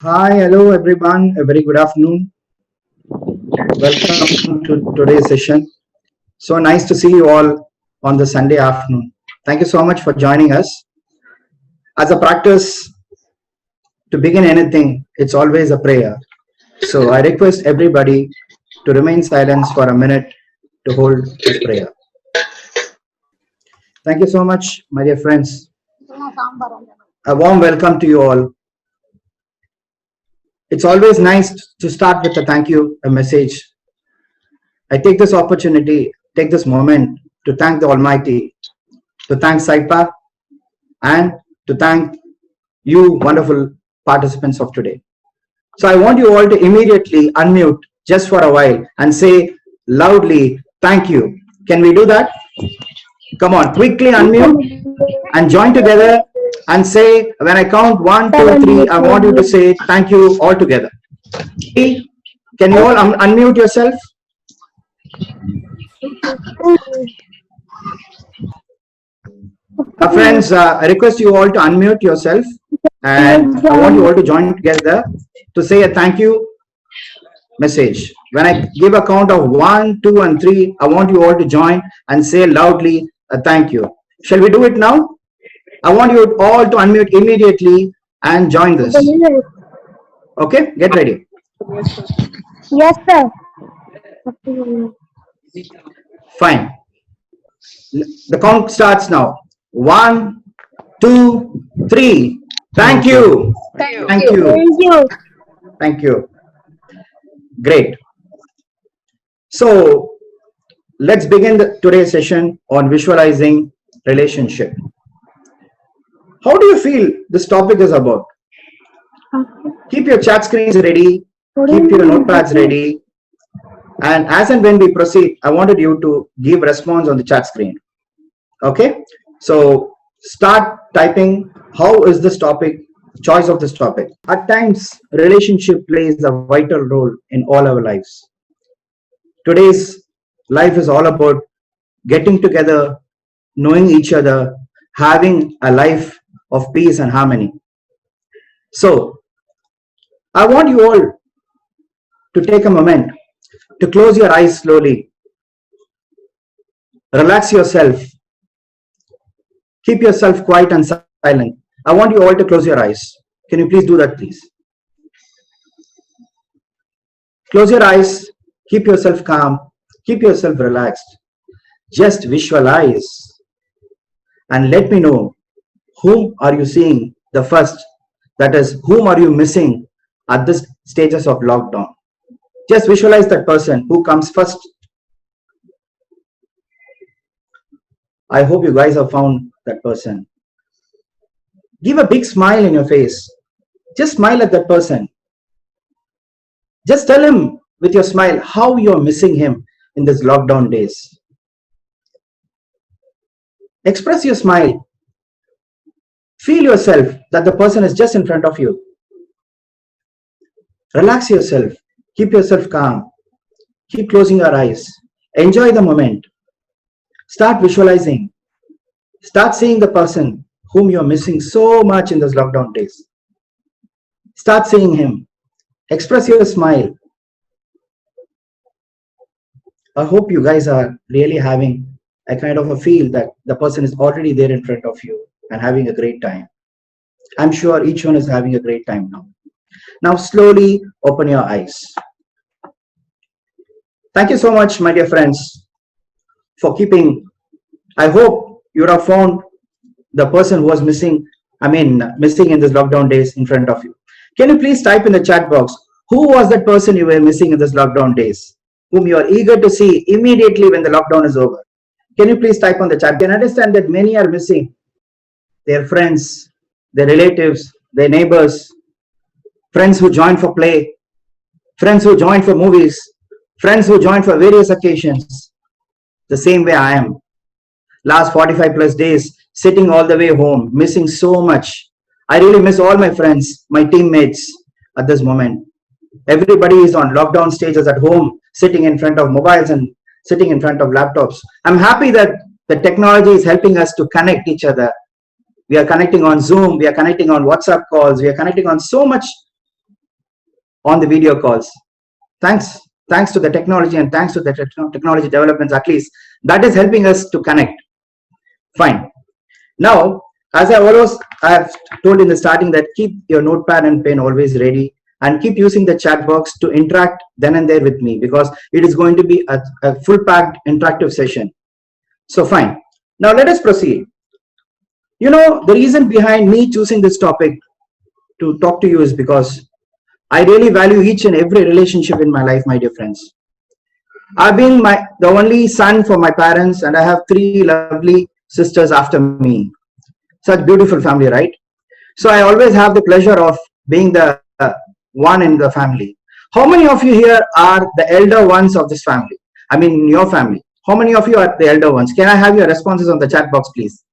Hi, hello everyone. A very good afternoon. Welcome to today's session. So nice to see you all on the Sunday afternoon. Thank you so much for joining us. As a practice, to begin anything, it's always a prayer. So I request everybody to remain silent for a minute to hold this prayer. Thank you so much, my dear friends. A warm welcome to you all. It's always nice to start with a thank you, a message. I take this opportunity, take this moment to thank the Almighty, to thank Saipa, and to thank you, wonderful participants of today. So I want you all to immediately unmute just for a while and say loudly, thank you. Can we do that? Come on, quickly unmute and join together and say, when I count 1, 2, 3, I want you to say thank you all together. Can you all unmute yourself? Friends, I request you all to unmute yourself and I want you all to join together to say a thank you message. When I give a count of 1, 2, and 3, I want you all to join and say loudly a thank you. Shall we do it now? I want you all to unmute immediately and join this. Okay, get ready. Yes, sir. Fine. The count starts now. 1, 2, 3. Thank you. Thank you. Thank you. Thank you. Great. So let's begin today's session on visualizing relationship. How do you feel this topic is about? Keep your chat screens ready, keep your notepads ready, and as and when we proceed, I wanted you to give response on the chat screen. Okay, so start typing. How is this topic? Choice of this topic. At times, relationship plays a vital role in all our lives. Today's life is all about getting together, knowing each other, having a life of peace and harmony. So, I want you all to take a moment to close your eyes slowly, relax yourself, keep yourself quiet and silent. I want you all to close your eyes. Can you please do that, please? Close your eyes, keep yourself calm, keep yourself relaxed. Just visualize and let me know whom are you seeing the first, that is, whom are you missing at this stages of lockdown. Just visualize that person who comes first. I hope you guys have found that person. Give a big smile in your face. Just smile at that person. Just tell him with your smile how you're missing him in these lockdown days. Express your smile. Feel yourself that the person is just in front of you. Relax yourself. Keep yourself calm. Keep closing your eyes. Enjoy the moment. Start visualizing. Start seeing the person whom you're missing so much in those lockdown days. Start seeing him. Express your smile. I hope you guys are really having a kind of a feel that the person is already there in front of you and having a great time. I'm sure each one is having a great time now. Now slowly open your eyes. Thank you so much, my dear friends, for keeping. I hope you have found the person who was missing in this lockdown days in front of you. Can you please type in the chat box, who was that person you were missing in this lockdown days, whom you are eager to see immediately when the lockdown is over? Can you please type on the chat? You can understand that many are missing their friends, their relatives, their neighbors, friends who join for play, friends who join for movies, friends who join for various occasions. The same way I am. Last 45 plus days, sitting all the way home, missing so much. I really miss all my friends, my teammates at this moment. Everybody is on lockdown stages at home, sitting in front of mobiles and sitting in front of laptops. I'm happy that the technology is helping us to connect each other. We are connecting on Zoom, we are connecting on WhatsApp calls, we are connecting on so much on the video calls. Thanks to the technology and thanks to the technology developments, at least that is helping us to connect. Fine. Now, as I have told in the starting that keep your notepad and pen always ready and keep using the chat box to interact then and there with me, because it is going to be a full packed interactive session. So fine. Now let us proceed. You know, the reason behind me choosing this topic to talk to you is because I really value each and every relationship in my life, my dear friends. I've been the only son for my parents, and I have 3 lovely sisters after me. Such beautiful family, right? So I always have the pleasure of being the one in the family. How many of you here are the elder ones of this family? I mean, in your family. How many of you are the elder ones? Can I have your responses on the chat box, please?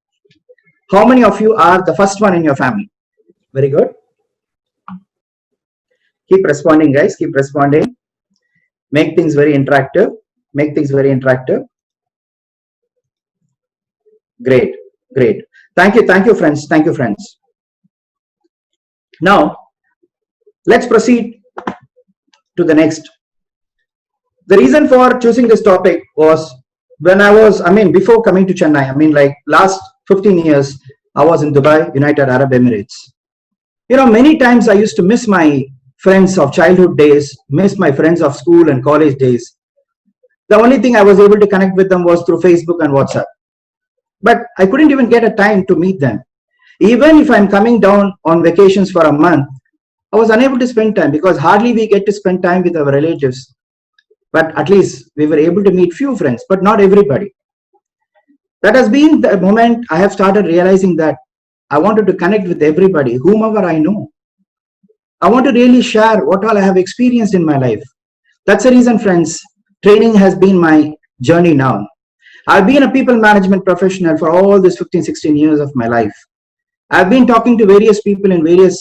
How many of you are the first one in your family? Very good. Keep responding, guys. Keep responding. Make things very interactive. Make things very interactive. Great. Great. Thank you. Thank you, friends. Thank you, friends. Now, let's proceed to the next. The reason for choosing this topic was when before coming to Chennai, like last 15 years, I was in Dubai, United Arab Emirates. You know, many times I used to miss my friends of childhood days, miss my friends of school and college days. The only thing I was able to connect with them was through Facebook and WhatsApp. But I couldn't even get a time to meet them. Even if I'm coming down on vacations for a month, I was unable to spend time because hardly we get to spend time with our relatives. But at least we were able to meet few friends, but not everybody. That has been the moment I have started realizing that I wanted to connect with everybody, whomever I know. I want to really share what all I have experienced in my life. That's the reason, friends, training has been my journey now. I've been a people management professional for all these 15, 16 years of my life. I've been talking to various people in various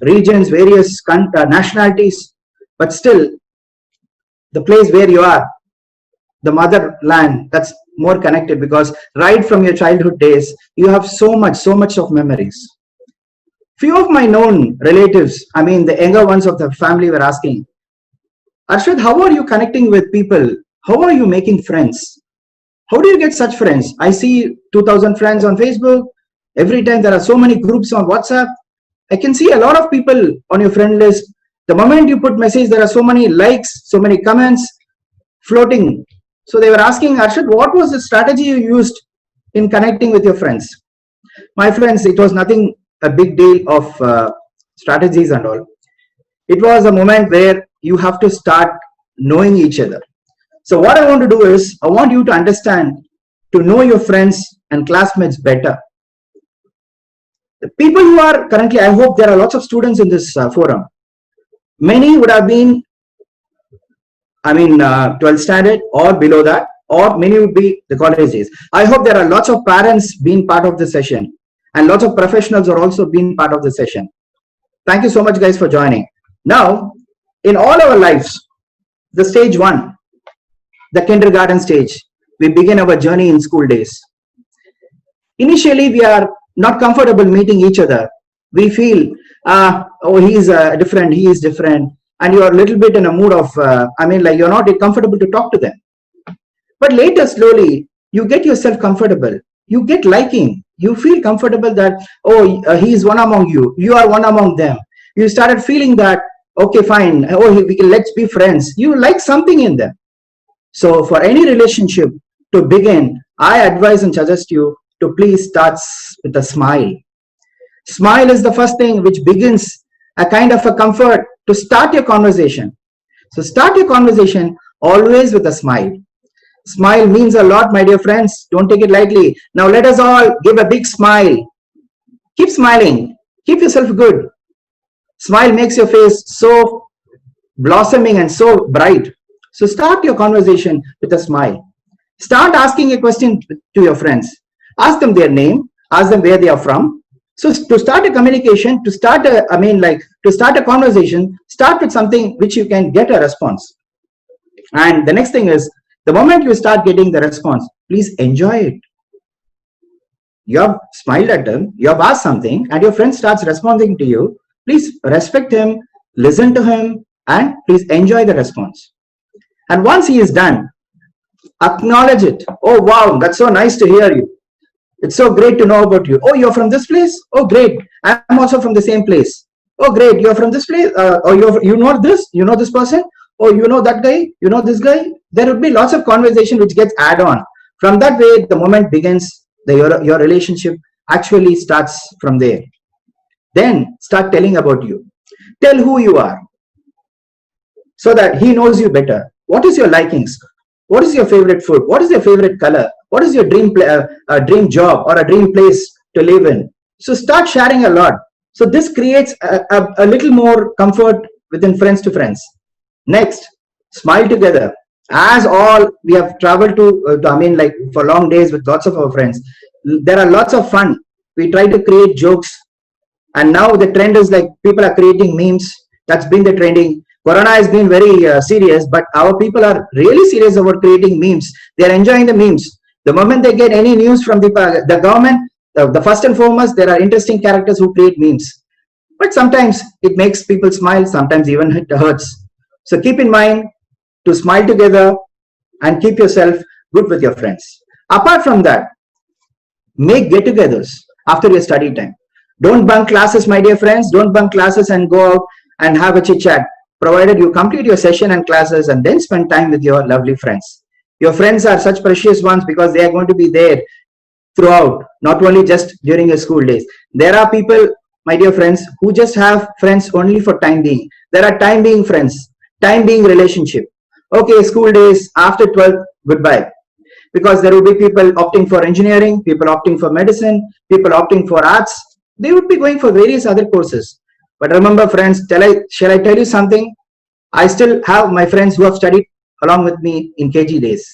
regions, various nationalities, but still, the place where you are, the motherland, that's more connected because right from your childhood days, you have so much of memories. Few of my known relatives, the younger ones of the family were asking, Arshad, how are you connecting with people? How are you making friends? How do you get such friends? I see 2,000 friends on Facebook. Every time there are so many groups on WhatsApp. I can see a lot of people on your friend list. The moment you put message, there are so many likes, so many comments floating. So they were asking, Arshad, what was the strategy you used in connecting with your friends? My friends, it was nothing a big deal of strategies and all. It was a moment where you have to start knowing each other. So what I want to do is, I want you to understand, to know your friends and classmates better. The people who are currently, I hope there are lots of students in this forum. Many would have been 12th standard or below that, or many would be the college days. I hope there are lots of parents being part of the session and lots of professionals are also being part of the session. Thank you so much, guys, for joining. Now, in all our lives, the stage 1, the kindergarten stage, we begin our journey in school days. Initially, we are not comfortable meeting each other. We feel, he's different, he is different. And you are a little bit in a mood of, you're not comfortable to talk to them. But later, slowly, you get yourself comfortable. You get liking. You feel comfortable that, he is one among you. You are one among them. You started feeling that, okay, fine. Let's be friends. You like something in them. So for any relationship to begin, I advise and suggest you to please start with a smile. Smile is the first thing which begins a kind of a comfort to start your conversation. So start your conversation always with a smile. Smile means a lot, my dear friends. Don't take it lightly. Now let us all give a big smile. Keep smiling. Keep yourself good. Smile makes your face so blossoming and so bright. So start your conversation with a smile. Start asking a question to your friends. Ask them their name. Ask them where they are from. So to start a communication, to start a conversation, start with something which you can get a response. And the next thing is, the moment you start getting the response, please enjoy it. You have smiled at them, you have asked something, and your friend starts responding to you. Please respect him, listen to him, and please enjoy the response. And once he is done, acknowledge it. Oh wow, that's so nice to hear you. It's so great to know about you. Oh, you're from this place? Oh, great. I'm also from the same place. Oh, great. You're from this place? Or you know this? You know this person? Oh, you know that guy? You know this guy? There would be lots of conversation which gets add on. From that way, the moment begins, your relationship actually starts from there. Then start telling about you. Tell who you are so that he knows you better. What is your likings? What is your favorite food? What is your favorite color? What is your dream job or a dream place to live in? So start sharing a lot. So this creates a little more comfort within friends to friends. Next, smile together. As all we have traveled to, I mean, like for long days with lots of our friends, there are lots of fun. We try to create jokes, and now the trend is like people are creating memes. That's been the trending. Corona has been very serious, but our people are really serious about creating memes. They are enjoying the memes. The moment they get any news from the government, the first and foremost, there are interesting characters who create memes. But sometimes it makes people smile, sometimes even it hurts. So keep in mind to smile together and keep yourself good with your friends. Apart from that, make get-togethers after your study time. Don't bunk classes, my dear friends. Don't bunk classes and go out and have a chit-chat, provided you complete your session and classes and then spend time with your lovely friends. Your friends are such precious ones because they are going to be there throughout, not only just during your school days. There are people, my dear friends, who just have friends only for time being. There are time being friends, time being relationship. Okay, school days, after 12th, goodbye. Because there will be people opting for engineering, people opting for medicine, people opting for arts. They would be going for various other courses. But remember, friends, shall I tell you something? I still have my friends who have studied along with me in KG days.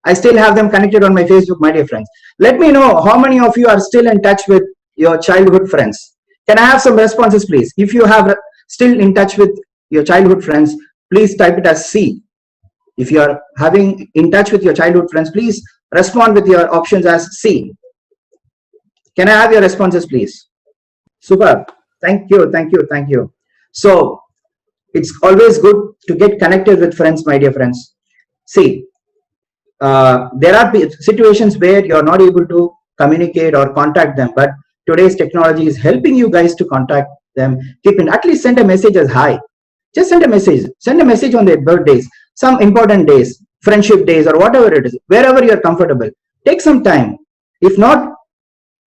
I still have them connected on my Facebook, my dear friends. Let me know how many of you are still in touch with your childhood friends. Can I have some responses, please? If you have still in touch with your childhood friends, please type it as C. If you are having in touch with your childhood friends, please respond with your options as C. Can I have your responses, please? Super. Thank you, thank you, thank you. So it's always good to get connected with friends, my dear friends. See, there are situations where you're not able to communicate or contact them, but today's technology is helping you guys to contact them. Keep in, at least send a message as hi. Just send a message. Send a message on their birthdays, some important days, friendship days, or whatever it is, wherever you're comfortable. Take some time. If not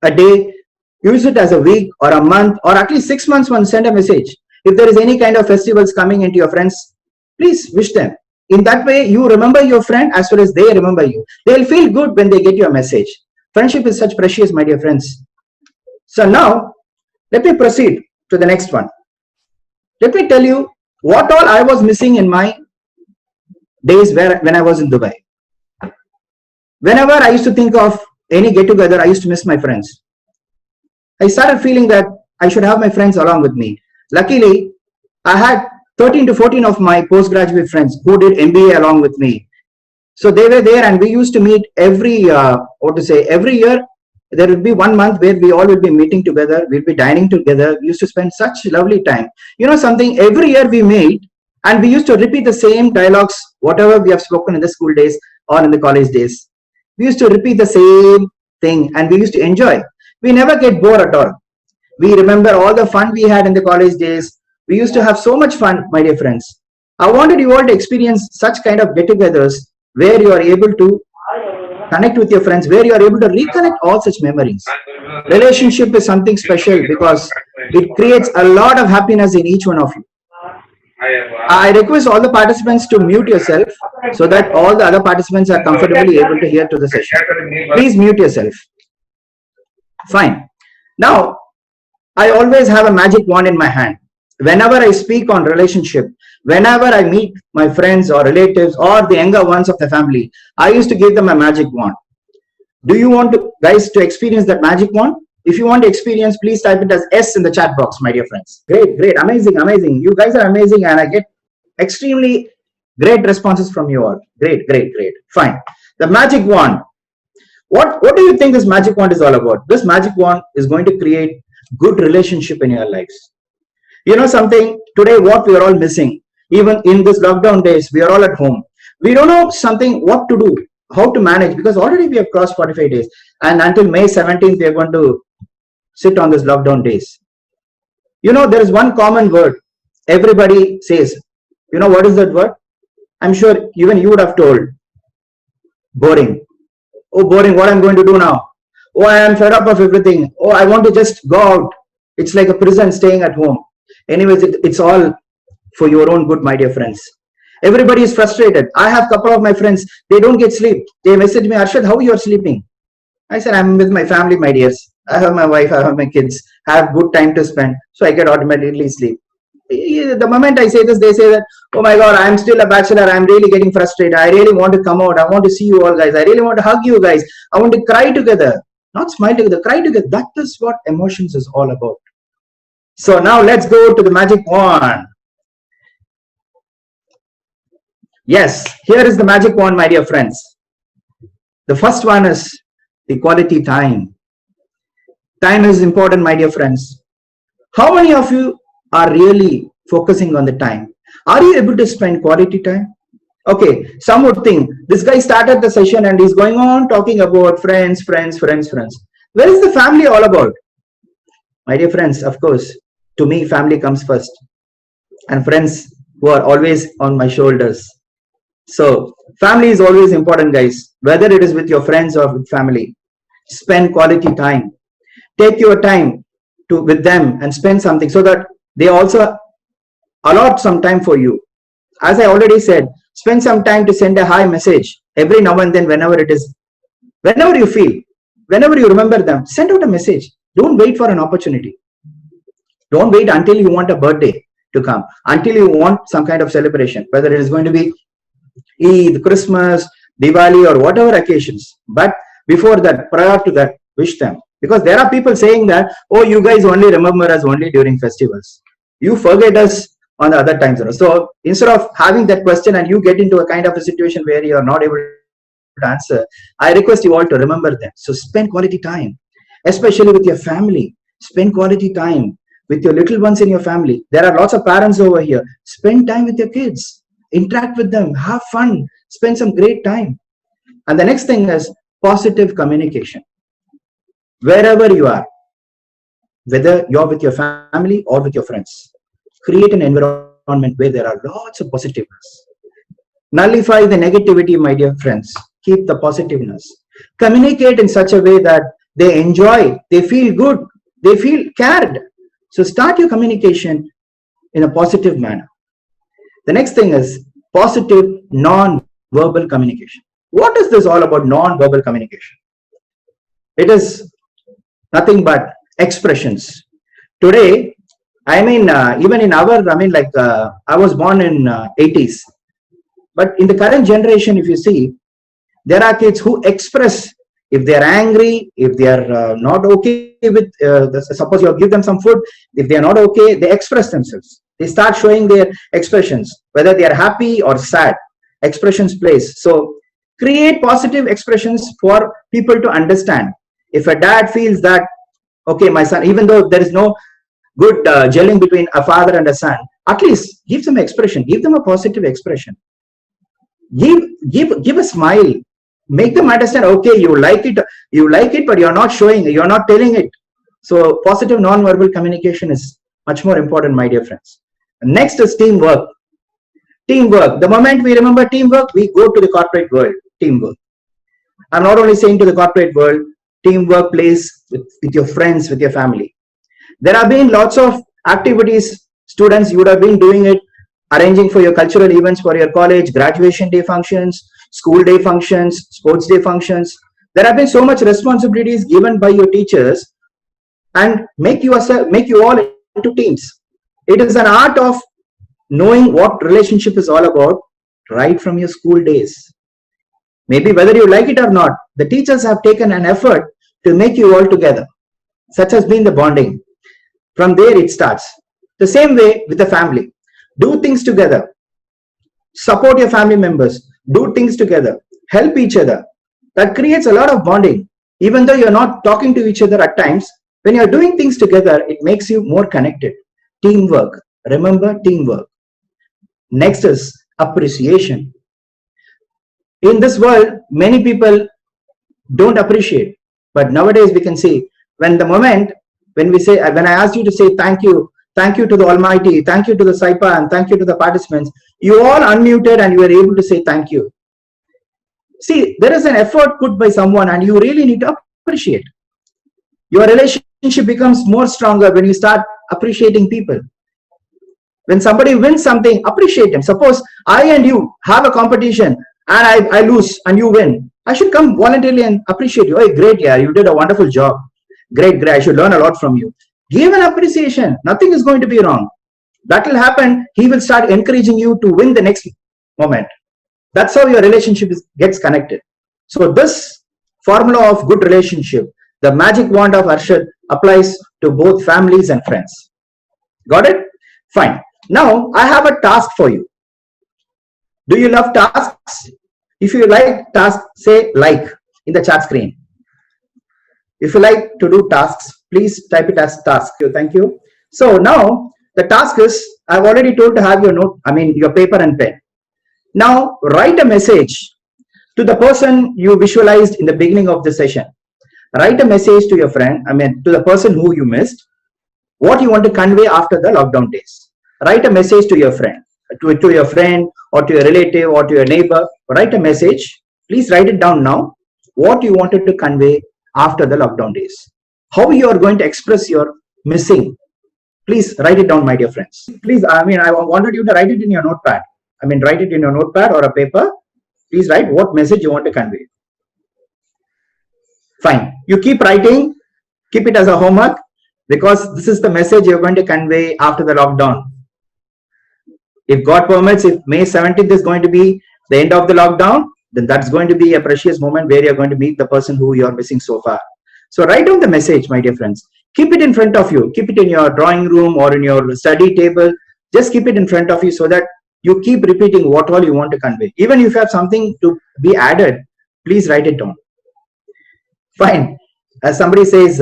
a day, use it as a week or a month or at least 6 months once, send a message. If there is any kind of festivals coming into your friends, please wish them. In that way, you remember your friend as well as they remember you. They'll feel good when they get your message. Friendship is such precious, my dear friends. So now, let me proceed to the next one. Let me tell you what all I was missing in my days when I was in Dubai. Whenever I used to think of any get-together, I used to miss my friends. I started feeling that I should have my friends along with me. Luckily, I had 13 to 14 of my postgraduate friends who did MBA along with me. So they were there and we used to meet every year. There would be 1 month where we all will be meeting together. We'll be dining together. We used to spend such lovely time. You know something, every year we meet and we used to repeat the same dialogues, whatever we have spoken in the school days or in the college days. We used to repeat the same thing and we used to enjoy. We never get bored at all. We remember all the fun we had in the college days. We used to have so much fun, my dear friends. I wanted you all to experience such kind of get-togethers where you are able to connect with your friends, where you are able to reconnect all such memories. Relationship is something special because it creates a lot of happiness in each one of you. I request all the participants to mute yourself so that all the other participants are comfortably able to hear to the session. Please mute yourself. Fine. Now, I always have a magic wand in my hand. Whenever I speak on relationship, whenever I meet my friends or relatives or the younger ones of the family, I used to give them a magic wand. Do you want to, guys, to experience that magic wand? If you want to experience, please type it as S in the chat box, my dear friends. Great, amazing. You guys are amazing and I get extremely great responses from you all. Great. Fine. The magic wand. What do you think this magic wand is all about? This magic wand is going to create good relationship in your lives. You know something, today what we are all missing, Even in this lockdown days, we are all at home. We don't know something what to do, how to manage, because already we have crossed 45 days, and until May 17th, we are going to sit on this lockdown days. There is one common word everybody says. What is that word? I'm sure even you would have told. Boring. Oh, boring. What I'm going to do now? Oh, I am fed up of everything. Oh, I want to just go out. It's like a prison staying at home. Anyways, it's all for your own good, my dear friends. Everybody is frustrated. I have a couple of my friends. They don't get sleep. They message me, Arshad, how you are sleeping? I said, I'm with my family, my dears. I have my wife, I have my kids. I have good time to spend. So I get automatically sleep. The moment I say this, they say that, oh my God, I'm still a bachelor. I'm really getting frustrated. I really want to come out. I want to see you all guys. I really want to hug you guys. I want to cry together. Not smile together, cry together. That is what emotions is all about. So now let's go to the magic wand. Yes, here is the magic wand, my dear friends. The first one is the quality time. Time is important, my dear friends. How many of you are really focusing on the time? Are you able to spend quality time? Okay, some would think this guy started the session and he's going on talking about friends. Where is the family all about? My dear friends, of course, to me, family comes first, and friends who are always on my shoulders. So family is always important, guys, whether it is with your friends or with family. Spend quality time. Take your time with them and spend something so that they also allot some time for you. As I already said, spend some time to send a hi message every now and then, whenever you feel, whenever you remember them, send out a message. Don't wait for an opportunity. Don't wait until you want a birthday to come, until you want some kind of celebration, whether it is going to be Eid, Christmas, Diwali, or whatever occasions. But before that, prior to that, wish them. Because there are people saying that, oh, you guys only remember us only during festivals. You forget us on the other times. So instead of having that question and you get into a kind of a situation where you are not able to answer, I request you all to remember them. So spend quality time, especially with your family. Spend quality time with your little ones in your family. There are lots of parents over here. Spend time with your kids. Interact with them. Have fun. Spend some great time. And the next thing is positive communication. Wherever you are, whether you're with your family or with your friends, create an environment where there are lots of positiveness. Nullify the negativity, my dear friends. Keep the positiveness. Communicate in such a way that they enjoy, they feel good, they feel cared. So start your communication in a positive manner. The next thing is positive non-verbal communication. What is this all about, non-verbal communication? It is nothing but expressions. Today, even in our, I was born in 80s. But in the current generation, if you see, there are kids who express if they are angry, if they are not okay with, suppose you give them some food, if they are not okay, they express themselves. They start showing their expressions, whether they are happy or sad. Expressions plays. So create positive expressions for people to understand. If a dad feels that, okay, my son, even though there is no good gelling between a father and a son, at least give them expression, give them a positive expression. Give a smile. Make them understand, okay, you like it, but you're not showing, you're not telling it. So positive non-verbal communication is much more important, my dear friends. Next is teamwork. Teamwork. The moment we remember teamwork, we go to the corporate world. Teamwork. I'm not only saying to the corporate world, teamwork plays with your friends, with your family. There have been lots of activities, students, you would have been doing it, arranging for your cultural events for your college, graduation day functions, school day functions, sports day functions. There have been so much responsibilities given by your teachers and make you all into teams. It is an art of knowing what relationship is all about right from your school days. Maybe whether you like it or not, the teachers have taken an effort to make you all together. Such has been the bonding. From there it starts. The same way with the family. Do things together. Support your family members. Do things together. Help each other. That creates a lot of bonding. Even though you're not talking to each other at times, when you're doing things together, it makes you more connected. Teamwork. Remember teamwork. Next is appreciation. In this world, many people don't appreciate, but nowadays we can see when we say, when I asked you to say thank you to the Almighty, thank you to the Saipa, and thank you to the participants, you all unmuted and you were able to say thank you. See, there is an effort put by someone and you really need to appreciate. Your relationship becomes more stronger when you start appreciating people. When somebody wins something, appreciate them. Suppose I and you have a competition and I lose and you win. I should come voluntarily and appreciate you. Hey, great, yeah, you did a wonderful job. Great, I should learn a lot from you. Give an appreciation. Nothing is going to be wrong. That will happen. He will start encouraging you to win the next moment. That's how your relationship gets connected. So this formula of good relationship, the magic wand of Arshad, applies to both families and friends. Got it? Fine. Now I have a task for you. Do you love tasks? If you like tasks, say like in the chat screen. If you like to do tasks, please type it as task. Thank you. So now the task is, I've already told to have your paper and pen. Now write a message to the person you visualized in the beginning of the session. Write a message to your friend, to the person who you missed, what you want to convey after the lockdown days. Write a message to your friend, to your friend or to your relative or to your neighbor. Write a message. Please write it down now. What you wanted to convey after the lockdown days. How you are going to express your missing. Please write it down, my dear friends. Please, I wanted you to write it in your notepad. Write it in your notepad or a paper. Please write what message you want to convey. Fine. You keep writing. Keep it as a homework because this is the message you're going to convey after the lockdown. If God permits, if May 17th is going to be the end of the lockdown, then that's going to be a precious moment where you're going to meet the person who you're missing so far. So write down the message, my dear friends. Keep it in front of you. Keep it in your drawing room or in your study table. Just keep it in front of you so that you keep repeating what all you want to convey. Even if you have something to be added, please write it down. Fine. As somebody says,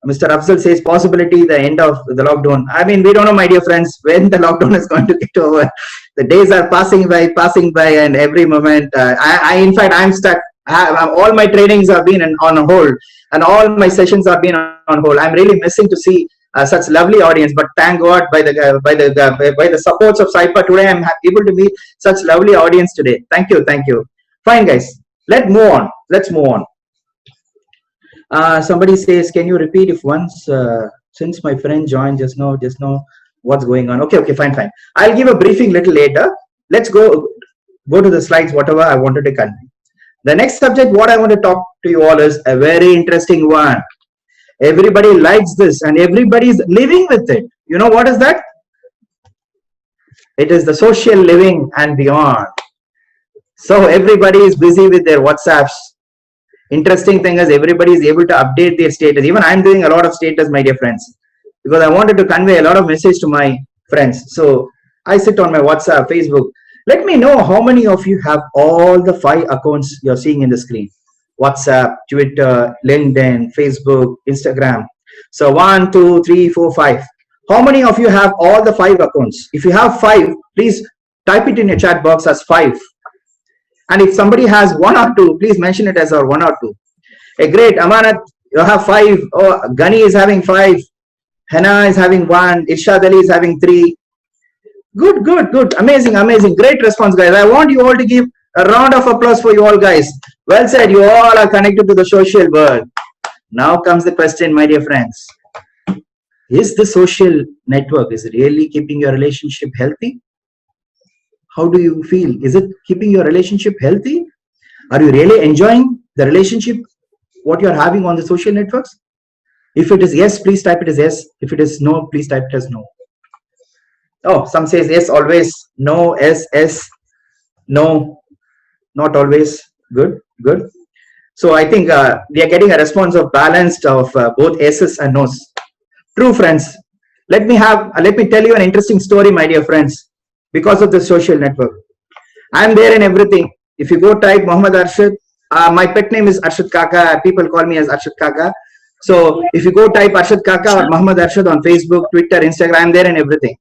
Mr. Afzal says, possibility the end of the lockdown. We don't know, my dear friends, when the lockdown is going to get over. The days are passing by, and every moment, in fact, I'm stuck. All my trainings have been on hold, and all my sessions have been on hold. I'm really missing to see such lovely audience, but thank God by the supports of Saipa today, I'm able to meet such lovely audience today. Thank you. Fine, guys. Let's move on. Somebody says, can you repeat if once, since my friend joined just now, what's going on? Okay, fine. I'll give a briefing little later. Let's go to the slides, whatever I wanted to convey. The next subject, what I want to talk to you all is a very interesting one. Everybody likes this and everybody's living with it. You know what is that? It is the social living and beyond. So everybody is busy with their WhatsApps. Interesting thing is everybody is able to update their status. Even I'm doing a lot of status, my dear friends, because I wanted to convey a lot of message to my friends. So I sit on my WhatsApp, Facebook. Let me know how many of you have all the 5 accounts you're seeing in the screen. WhatsApp, Twitter, LinkedIn, Facebook, Instagram. So 1, 2, 3, 4, 5. How many of you have all the 5 accounts? If you have 5, please type it in your chat box as 5. And if somebody has 1 or 2, please mention it as our 1 or 2. Hey, great, Amanat, you have 5. Oh, Gani is having 5. Hena is having 1. Irshad Ali is having 3. Good. Amazing. Great response, guys. I want you all to give a round of applause for you all, guys. Well said. You all are connected to the social world. Now comes the question, my dear friends. Is the social network is really keeping your relationship healthy? How do you feel? Is it keeping your relationship healthy? Are you really enjoying the relationship, what you're having on the social networks? If it is yes, please type it as yes. If it is no, please type it as no. Oh, some says yes always, no, yes, no, not always. Good. So I think we are getting a response of balanced of both yeses and nos. True, friends. Let me tell you an interesting story, my dear friends, because of the social network. I am there in everything. If you go type Muhammad Arshad, my pet name is Arshad Kaka. People call me as Arshad Kaka. So if you go type Arshad Kaka or Muhammad Arshad on Facebook, Twitter, Instagram, I am there in everything.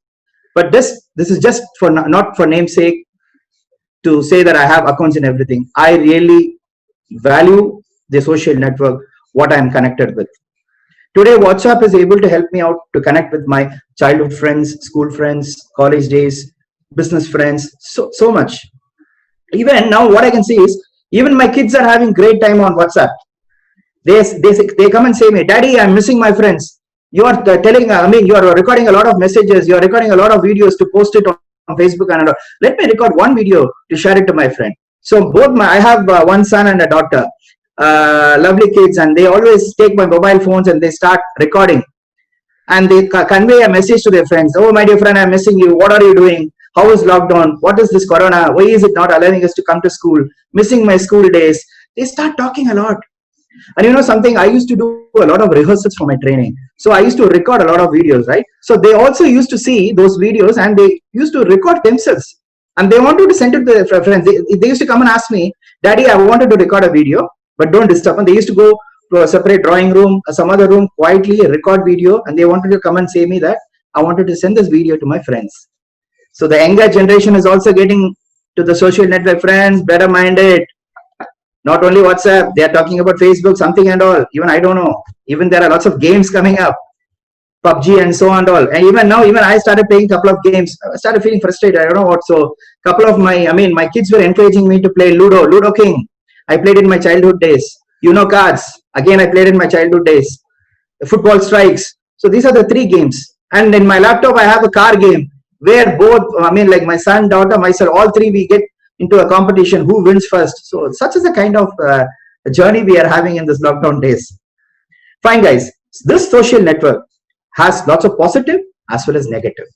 But this is just for not for namesake to say that I have accounts and everything. I really value the social network, what I am connected with. Today, WhatsApp is able to help me out to connect with my childhood friends, school friends, college days, business friends, so much. Even now, what I can see is even my kids are having great time on WhatsApp. They come and say me, Daddy, I'm missing my friends. You are telling, I mean, you are recording a lot of messages, you are recording a lot of videos to post it on Facebook and all. Let me record one video to share it to my friend. So I have one son and a daughter, lovely kids, and they always take my mobile phones and they start recording. And they convey a message to their friends. Oh, my dear friend, I'm missing you. What are you doing? How is lockdown? What is this corona? Why is it not allowing us to come to school? Missing my school days. They start talking a lot. And you know something, I used to do a lot of rehearsals for my training. So I used to record a lot of videos, right? So they also used to see those videos and they used to record themselves. And they wanted to send it to their friends. They used to come and ask me, Daddy, I wanted to record a video, but don't disturb. And they used to go to a separate drawing room, some other room, quietly record video. And they wanted to come and say me that I wanted to send this video to my friends. So the younger generation is also getting to the social network. Friends, better minded. Not only WhatsApp, they are talking about Facebook, something and all. Even I don't know. Even there are lots of games coming up, PUBG and so on and all. And even now, even I started playing a couple of games. I started feeling frustrated. I don't know what. So couple of my kids were encouraging me to play Ludo King. I played in my childhood days. Cards. Again, I played in my childhood days. Football Strikes. So these are the three games. And in my laptop, I have a car game where both, like my son, daughter, myself, all three, we get into a competition who wins first. So such is the kind of journey we are having in this lockdown days. Fine, guys. This social network has lots of positive as well as negative.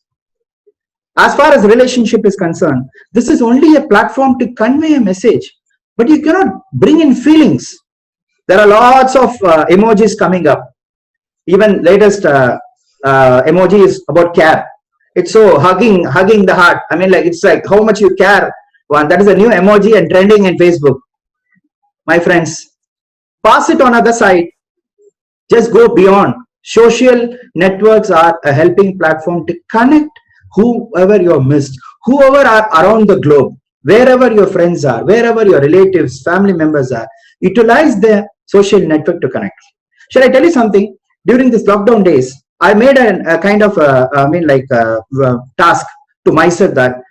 As far as relationship is concerned, this is only a platform to convey a message, but you cannot bring in feelings. There are lots of emojis coming up. Even latest emoji is about care. It's so hugging the heart. It's like how much you care. That is a new emoji and trending in Facebook. My friends, pass it on other side. Just go beyond. Social networks are a helping platform to connect whoever you have missed, whoever are around the globe, wherever your friends are, wherever your relatives, family members are. Utilize the social network to connect. Shall I tell you something? During this lockdown days, I made a kind of task to myself that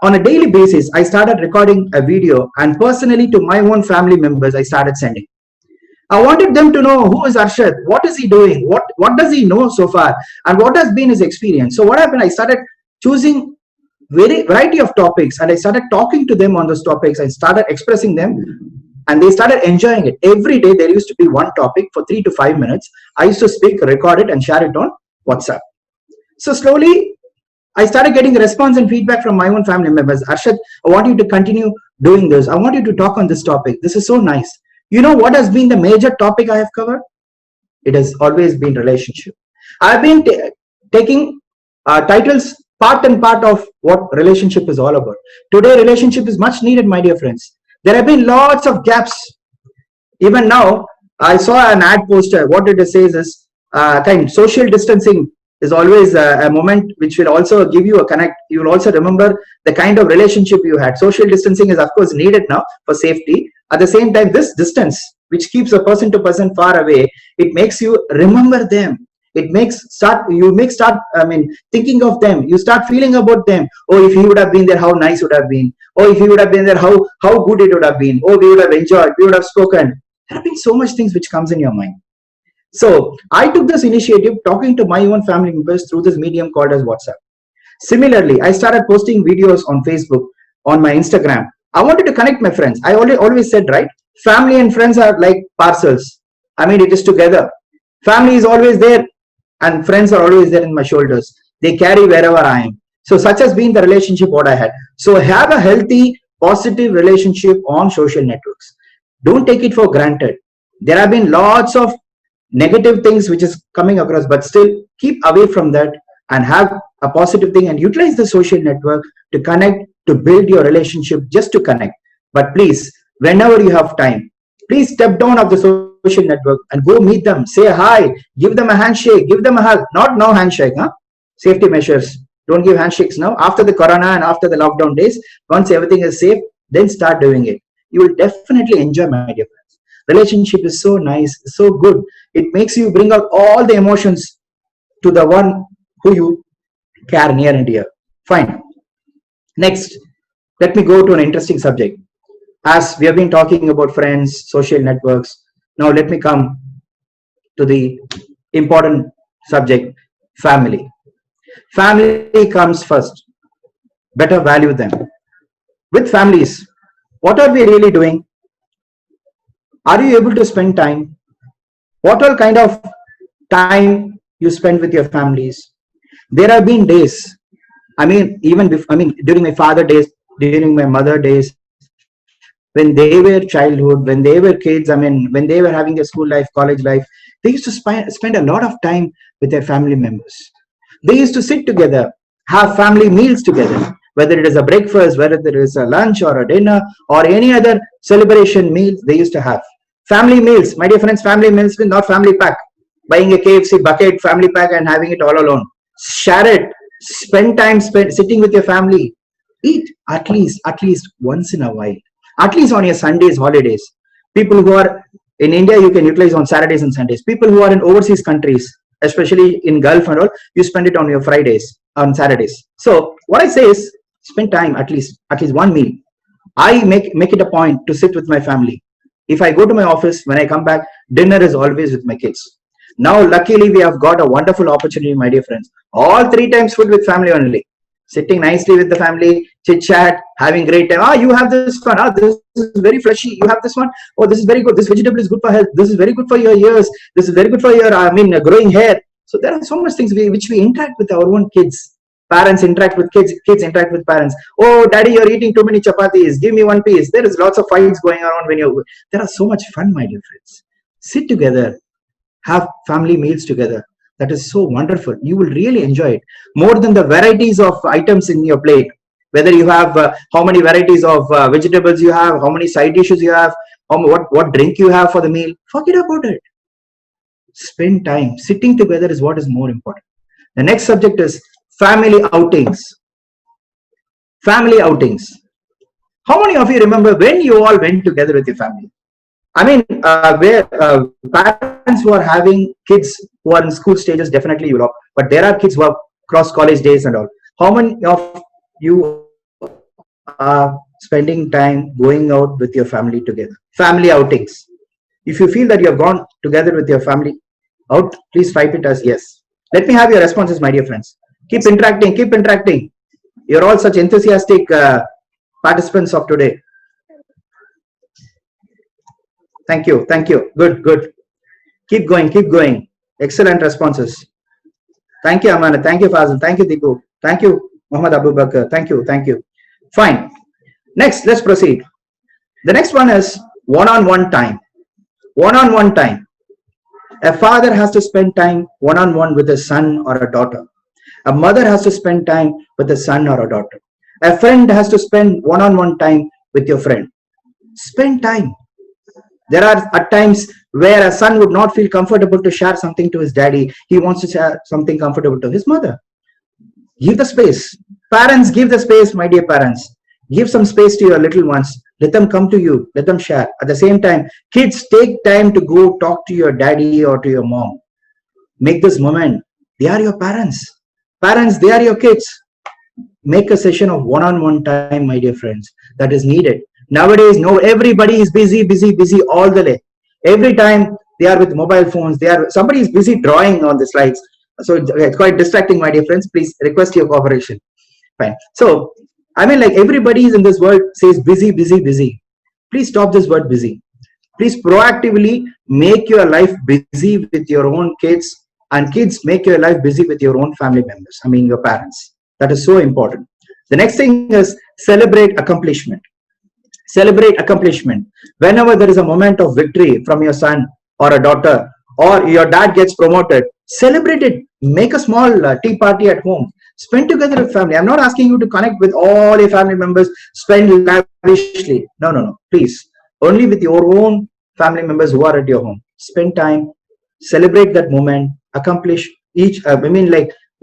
on a daily basis, I started recording a video, and personally to my own family members, I started sending. I wanted them to know who is Arshad, what is he doing, what does he know so far, and what has been his experience. So what happened, I started choosing variety of topics, and I started talking to them on those topics. I started expressing them, and they started enjoying it. Every day there used to be one topic for 3 to 5 minutes. I used to speak, record it, and share it on WhatsApp. So slowly, I started getting response and feedback from my own family members. Arshad, I want you to continue doing this. I want you to talk on this topic. This is so nice. You know what has been the major topic I have covered? It has always been relationship. I've been taking titles part and part of what relationship is all about. Today, relationship is much needed, my dear friends. There have been lots of gaps. Even now, I saw an ad poster. What it says is, social distancing is always a moment which will also give you a connect. You will also remember the kind of relationship you had. Social distancing is of course needed now for safety. At the same time, this distance which keeps a person to person far away, it makes you remember them. It makes thinking of them. You start feeling about them. Oh, if he would have been there, how nice would have been. Oh, if he would have been there, how good it would have been. Oh, we would have enjoyed. We would have spoken. There have been so much things which comes in your mind. So I took this initiative talking to my own family members through this medium called as WhatsApp. Similarly, I started posting videos on Facebook, on my Instagram. I wanted to connect my friends. I always said, right, family and friends are like parcels. It is together. Family is always there and friends are always there in my shoulders. They carry wherever I am. So such has been the relationship what I had. So have a healthy, positive relationship on social networks. Don't take it for granted. There have been lots of negative things which is coming across, but still keep away from that and have a positive thing and utilize the social network to connect, to build your relationship, just to connect. But please, whenever you have time, please step down of the social network and go meet them, say hi, give them a handshake, give them a hug. Not no handshake, safety measures. Don't give handshakes now. After the corona and after the lockdown days, once everything is safe, then start doing it. You will definitely enjoy, my dear friends. Relationship is so nice, so good. It makes you bring out all the emotions to the one who you care near and dear. Fine. Next, let me go to an interesting subject. As we have been talking about friends, social networks, now let me come to the important subject, family. Family comes first. Better value them. With families, what are we really doing? Are you able to spend time? What all kind of time you spend with your families? There have been days. During my father days, during my mother days, when they were childhood, when they were kids, when they were having a school life, college life, they used to spend a lot of time with their family members. They used to sit together, have family meals together, whether it is a breakfast, whether it is a lunch or a dinner or any other celebration meals they used to have. Family meals, my dear friends, family meals means not family pack, buying a KFC bucket family pack and having it all alone. Share it, spend time sitting with your family. Eat at least once in a while, at least on your Sundays, holidays. People who are in India, you can utilize on Saturdays and Sundays. People who are in overseas countries, especially in Gulf and all, you spend it on your Fridays, on Saturdays. So what I say is spend time at least one meal. I make it a point to sit with my family. If I go to my office, when I come back, dinner is always with my kids. Now, luckily, we have got a wonderful opportunity, my dear friends. All 3 times food with family only. Sitting nicely with the family, chit chat, having great time. Ah, you have this one. Ah, this is very fleshy. You have this one. Oh, this is very good. This vegetable is good for health. This is very good for your ears. This is very good for your, growing hair. So there are so much things which we interact with our own kids. Parents interact with kids. Kids interact with parents. Oh, daddy, you're eating too many chapatis. Give me one piece. There is lots of fights going around when you. There are so much fun, my dear friends. Sit together, have family meals together. That is so wonderful. You will really enjoy it more than the varieties of items in your plate. Whether you have how many varieties of vegetables you have, how many side dishes you have, what drink you have for the meal. Forget about it. Spend time. Sitting together is what is more important. The next subject is family outings. Family outings. How many of you remember when you all went together with your family? Where parents who are having kids who are in school stages, definitely you know, but there are kids who have cross college days and all. How many of you are spending time going out with your family together? Family outings. If you feel that you have gone together with your family out, please type it as yes. Let me have your responses, my dear friends. Keep interacting, keep interacting. You're all such enthusiastic participants of today. Thank you, thank you. Good, good. Keep going, keep going. Excellent responses. Thank you, Amanda. Thank you, Fazil. Thank you, Deepu. Thank you, Muhammad Abu Bakr. Thank you, thank you. Fine. Next, let's proceed. The next one is one-on-one time. One-on-one time. A father has to spend time one-on-one with a son or a daughter. A mother has to spend time with a son or a daughter. A friend has to spend one-on-one time with your friend. Spend time. There are at times where a son would not feel comfortable to share something to his daddy. He wants to share something comfortable to his mother. Give the space. Parents, give the space, my dear parents. Give some space to your little ones. Let them come to you. Let them share. At the same time, kids, take time to go talk to your daddy or to your mom. Make this moment. They are your parents. Parents, they are your kids. Make a session of one-on-one time, my dear friends. That is needed. Nowadays, no, everybody is busy all the day. Every time they are with mobile phones, somebody is busy drawing on the slides. So it's quite distracting, my dear friends. Please request your cooperation. Fine. So everybody in this world says busy. Please stop this word busy. Please proactively make your life busy with your own kids, and kids make your life busy with your own family members. Your parents. That is so important. The next thing is celebrate accomplishment. Celebrate accomplishment. Whenever there is a moment of victory from your son or a daughter, or your dad gets promoted, celebrate it. Make a small tea party at home. Spend together with family. I'm not asking you to connect with all your family members, spend lavishly. No. Please. Only with your own family members who are at your home. Spend time, celebrate that moment, accomplish each,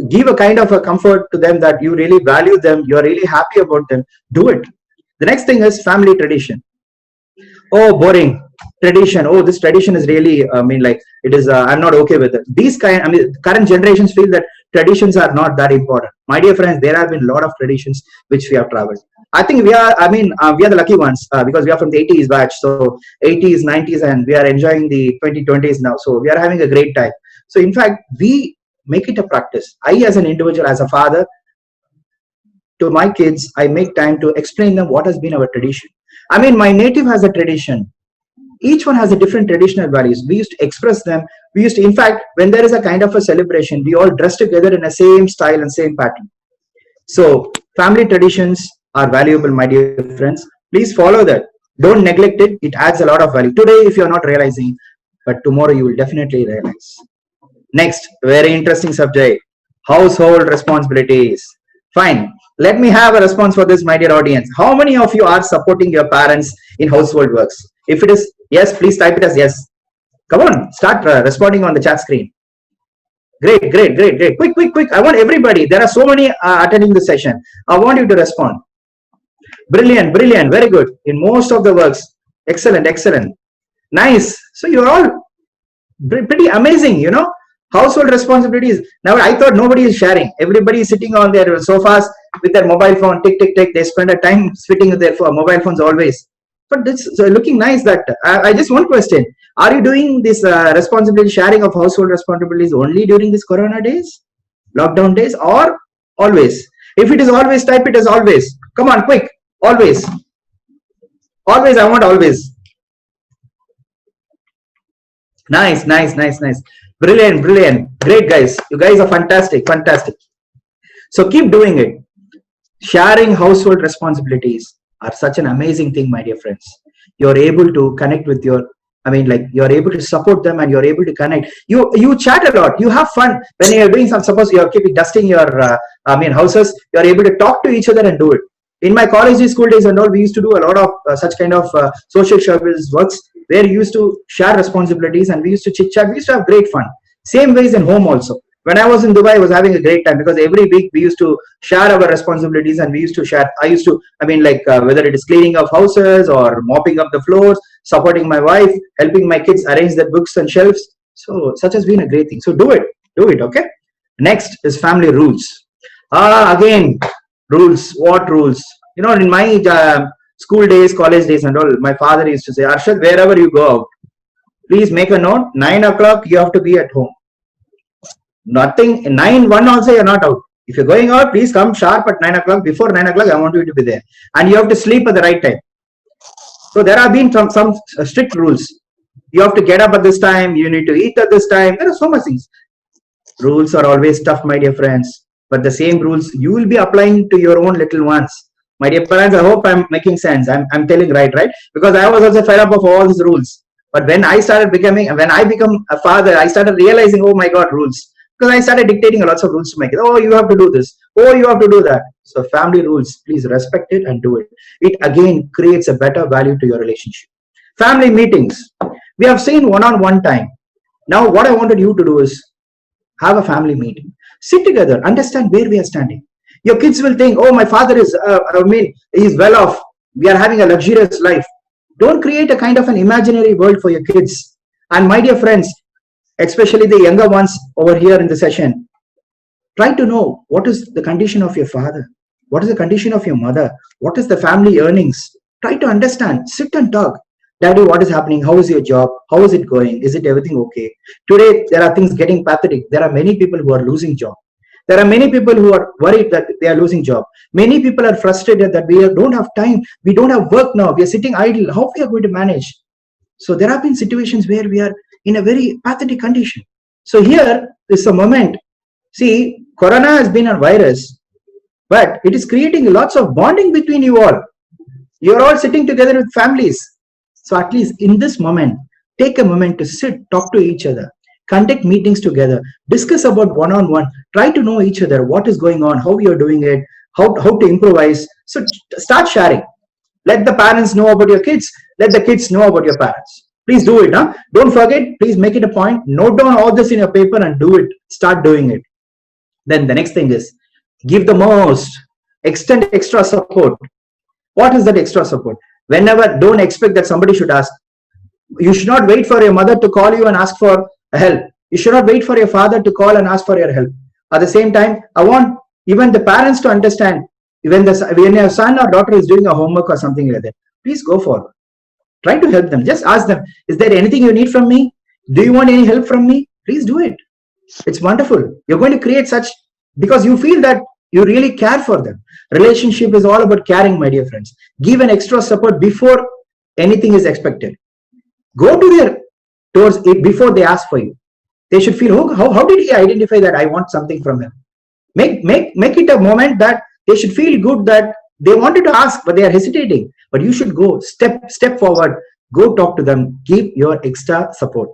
give a kind of a comfort to them that you really value them, you're really happy about them. Do it. The next thing is family tradition. Oh, boring tradition. Oh, this tradition is really, I mean, like it is, I'm not okay with it. These kind, I mean, current generations feel that traditions are not that important. My dear friends, there have been a lot of traditions which we have traveled. I think we are, I mean, we are the lucky ones because we are from the 80s batch. So 80s, 90s, and we are enjoying the 2020s now. So we are having a great time. So in fact, we make it a practice. I, as an individual, as a father, to my kids, I make time to explain them what has been our tradition. I mean, my native has a tradition. Each one has a different traditional values. We used to express them. We used to, in fact, when there is a kind of a celebration, we all dress together in the same style and same pattern. So family traditions are valuable, my dear friends. Please follow that. Don't neglect it. It adds a lot of value. Today, if you're not realizing, but tomorrow you will definitely realize. Next, very interesting subject, household responsibilities. Fine. Let me have a response for this, my dear audience. How many of you are supporting your parents in household works? If it is yes, please type it as yes. Come on, start responding on the chat screen. Great, great, great, great. Quick, quick, quick. I want everybody. There are so many attending the session. I want you to respond. Brilliant, brilliant. Very good. In most of the works. Excellent, excellent. Nice. So you're all pretty amazing, you know. Household responsibilities. Now I thought nobody is sharing. Everybody is sitting on their sofas with their mobile phone. Tick, tick, tick. They spend a time sitting with their mobile phones always. But this is looking nice. That I just one question: are you doing this responsibility sharing of household responsibilities only during this Corona days, lockdown days, or always? If it is always, type it as always. Come on, quick. Always. Always. I want always. Nice, nice, nice, nice. Brilliant, brilliant. Great, guys. You guys are fantastic, fantastic. So keep doing it. Sharing household responsibilities are such an amazing thing, my dear friends. You're able to connect with your, I mean, like you're able to support them and you're able to connect. You chat a lot. You have fun when you're doing some. Suppose you're keeping dusting your, I mean, houses. You're able to talk to each other and do it. In my college school days and all, we used to do a lot of such kind of social service works where we used to share responsibilities and we used to chit chat. We used to have great fun. Same ways in home also. When I was in Dubai, I was having a great time because every week we used to share our responsibilities and we used to share. I used to, I mean, like whether it is cleaning of houses or mopping up the floors, supporting my wife, helping my kids arrange their books and shelves. So such has been a great thing. So do it, okay? Next is family rules. Again, rules. What rules? You know, in my school days, college days and all, my father used to say, Arshad, wherever you go out, please make a note, 9 o'clock you have to be at home. Nothing, 9-1 also you're not out. If you're going out, please come sharp at 9 o'clock. Before 9 o'clock, I want you to be there. And you have to sleep at the right time. So there have been some strict rules. You have to get up at this time. You need to eat at this time. There are so much things. Rules are always tough, my dear friends. But the same rules you will be applying to your own little ones. My dear parents, I hope I'm making sense. I'm telling right? Because I was also fed up of all these rules. But when I become a father, I started realizing, oh my God, rules. Because I started dictating lots of rules to my kids. Oh, you have to do this. Oh, you have to do that. So family rules, please respect it and do it. It again creates a better value to your relationship. Family meetings. We have seen one-on-one time. Now, what I wanted you to do is have a family meeting. Sit together, understand where we are standing. Your kids will think, oh, my father is, he's well off. We are having a luxurious life. Don't create a kind of an imaginary world for your kids. And my dear friends, especially the younger ones over here in the session, try to know what is the condition of your father, what is the condition of your mother, what is the family earnings. Try to understand, sit and talk. Daddy, what is happening? How is your job? How is it going? Is it everything okay? Today, there are things getting pathetic. There are many people who are losing job. There are many people who are worried that they are losing job. Many people are frustrated that we don't have time. We don't have work now. We are sitting idle. How we are going to manage? So there have been situations where we are in a very pathetic condition. So here is a moment. See, Corona has been a virus, but it is creating lots of bonding between you all. You are all sitting together with families. So at least in this moment, take a moment to sit, talk to each other, conduct meetings together, discuss about one-on-one, try to know each other, what is going on, how you're doing it, how to improvise. So start sharing. Let the parents know about your kids. Let the kids know about your parents. Please do it. Huh? Don't forget. Please make it a point. Note down all this in your paper and do it. Start doing it. Then the next thing is give the most, extend extra support. What is that extra support? Whenever, don't expect that somebody should ask. You should not wait for your mother to call you and ask for help. You should not wait for your father to call and ask for your help. At the same time, I want even the parents to understand when your son or daughter is doing a homework or something like that, please go forward. Try to help them. Just ask them, is there anything you need from me? Do you want any help from me? Please do it. It's wonderful. You're going to create such, because you feel that you really care for them. Relationship is all about caring, my dear friends. Give an extra support before anything is expected. Go to their doors before they ask for you. They should feel, oh, how did he identify that I want something from him? Make it a moment that they should feel good that they wanted to ask, but they are hesitating. But you should go step forward, go talk to them, give your extra support.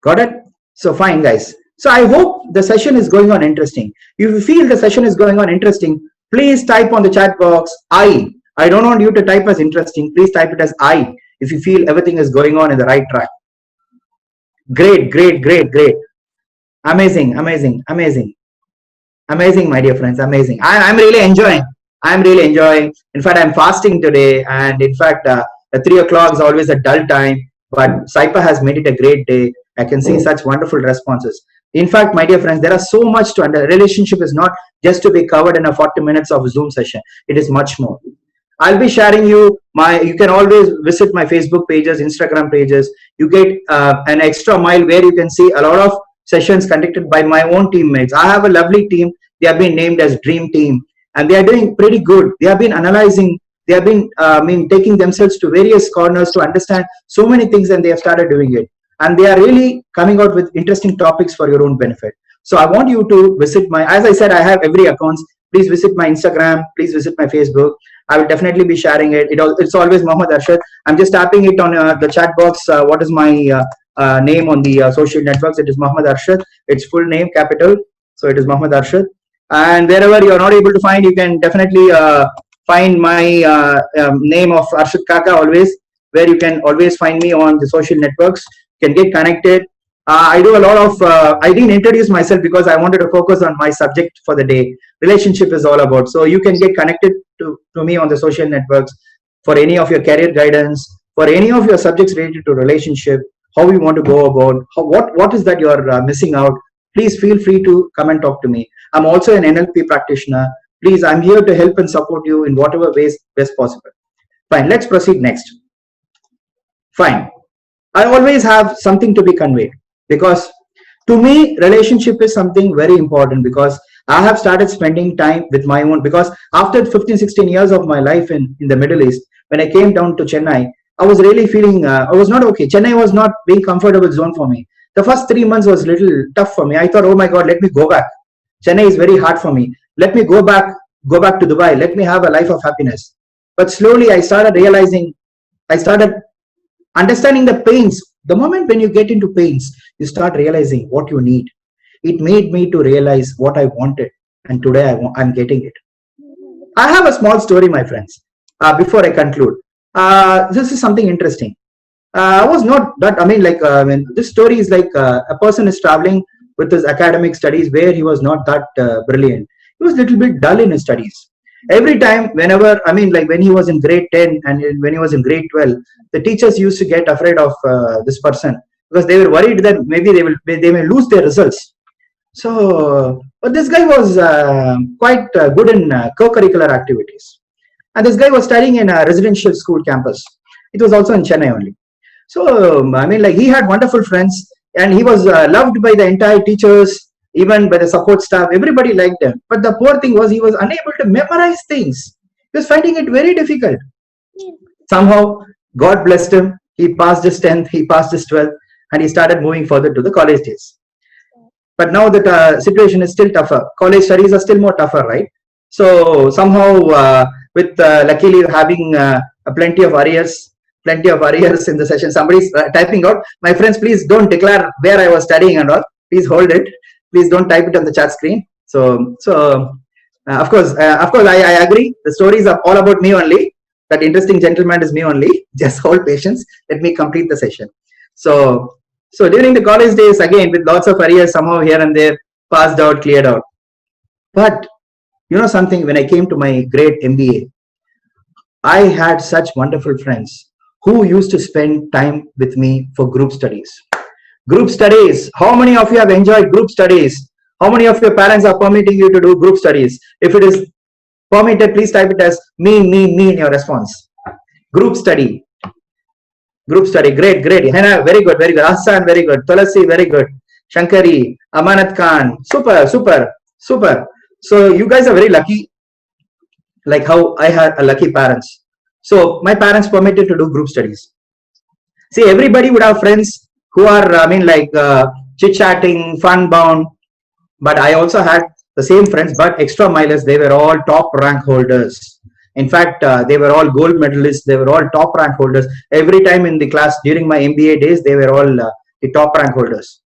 Got it? So fine, guys. So I hope the session is going on interesting. If you feel the session is going on interesting, please type on the chat box I. I don't want you to type as interesting. Please type it as I if you feel everything is going on in the right track. Great. Amazing, my dear friends. Amazing. I'm really enjoying. In fact, I'm fasting today, and in fact, the 3 o'clock is always a dull time. But Saipa has made it a great day. I can see such wonderful responses. In fact, my dear friends, there are so much to understand. Relationship is not just to be covered in a 40 minutes of Zoom session. It is much more. I'll be sharing you you can always visit my Facebook pages, Instagram pages. You get an extra mile where you can see a lot of sessions conducted by my own teammates. I have a lovely team. They have been named as Dream Team, and they are doing pretty good. They have been analyzing. They have been taking themselves to various corners to understand so many things, and they have started doing it. And they are really coming out with interesting topics for your own benefit. So I want you to visit as I said, I have every accounts. Please visit my Instagram. Please visit my Facebook. I will definitely be sharing it. It's always Mohammed Arshad. I'm just tapping it on the chat box. What is my name on the social networks? It is Mohammed Arshad. It's full name, capital. So it is Mohammed Arshad. And wherever you're not able to find, you can definitely find my name of Arshad Kaka always, where you can always find me on the social networks. You can get connected. I do a lot of, I didn't introduce myself because I wanted to focus on my subject for the day. Relationship is all about. So you can get connected to me on the social networks for any of your career guidance, for any of your subjects related to relationship, how you want to go about, what is that you're missing out. Please feel free to come and talk to me. I'm also an NLP practitioner. Please, I'm here to help and support you in whatever ways best possible. Fine, let's proceed next. Fine. I always have something to be conveyed, because to me, relationship is something very important, because I have started spending time with my own, because after 15, 16 years of my life in the Middle East, when I came down to Chennai, I was really feeling, I was not okay. Chennai was not being comfortable zone for me. The first 3 months was a little tough for me. I thought, oh my God, let me go back. Chennai is very hard for me. Let me go back to Dubai. Let me have a life of happiness. But slowly I started realizing, I started understanding the pains. The moment when you get into pains, you start realizing what you need. It made me to realize what I wanted, and today I'm getting it. I have a small story, my friends, before I conclude. This is something interesting. I was not that, this story is like a person is traveling with his academic studies where he was not that brilliant. He was a little bit dull in his studies. Every time, whenever, when he was in grade 10 and when he was in grade 12, the teachers used to get afraid of this person, because they were worried that maybe they may lose their results. So, but this guy was quite good in co-curricular activities. And this guy was studying in a residential school campus. It was also in Chennai only. So, he had wonderful friends, and he was loved by the entire teachers, even by the support staff. Everybody liked him. But the poor thing was, he was unable to memorize things. He was finding it very difficult. Somehow, God blessed him. He passed his 10th, he passed his 12th, and he started moving further to the college days. But now that situation is still tougher. College studies are still more tougher, right? So somehow, with luckily having plenty of arrears in the session. Somebody's typing out. My friends, please don't declare where I was studying and all. Please hold it. Please don't type it on the chat screen. So of course, I agree. The stories are all about me only. That interesting gentleman is me only. Just hold patience. Let me complete the session. So during the college days, again, with lots of arrears, somehow here and there, passed out, cleared out. But you know something, when I came to my great MBA, I had such wonderful friends who used to spend time with me for group studies. Group studies. How many of you have enjoyed group studies? How many of your parents are permitting you to do group studies? If it is permitted, please type it as me in your response. Group study. Group study. Great, great. Hena, very good, very good. Hassan, very good. Tulasi, very good. Shankari, Amanat Khan. Super, super, super. So you guys are very lucky, like how I had a lucky parents. So my parents permitted to do group studies. See, everybody would have friends who are, I mean, like chit chatting, fun bound. But I also had the same friends, but extra milers. They were all top rank holders. In fact, they were all gold medalists. They were all top rank holders. Every time in the class during my MBA days, they were all the top rank holders.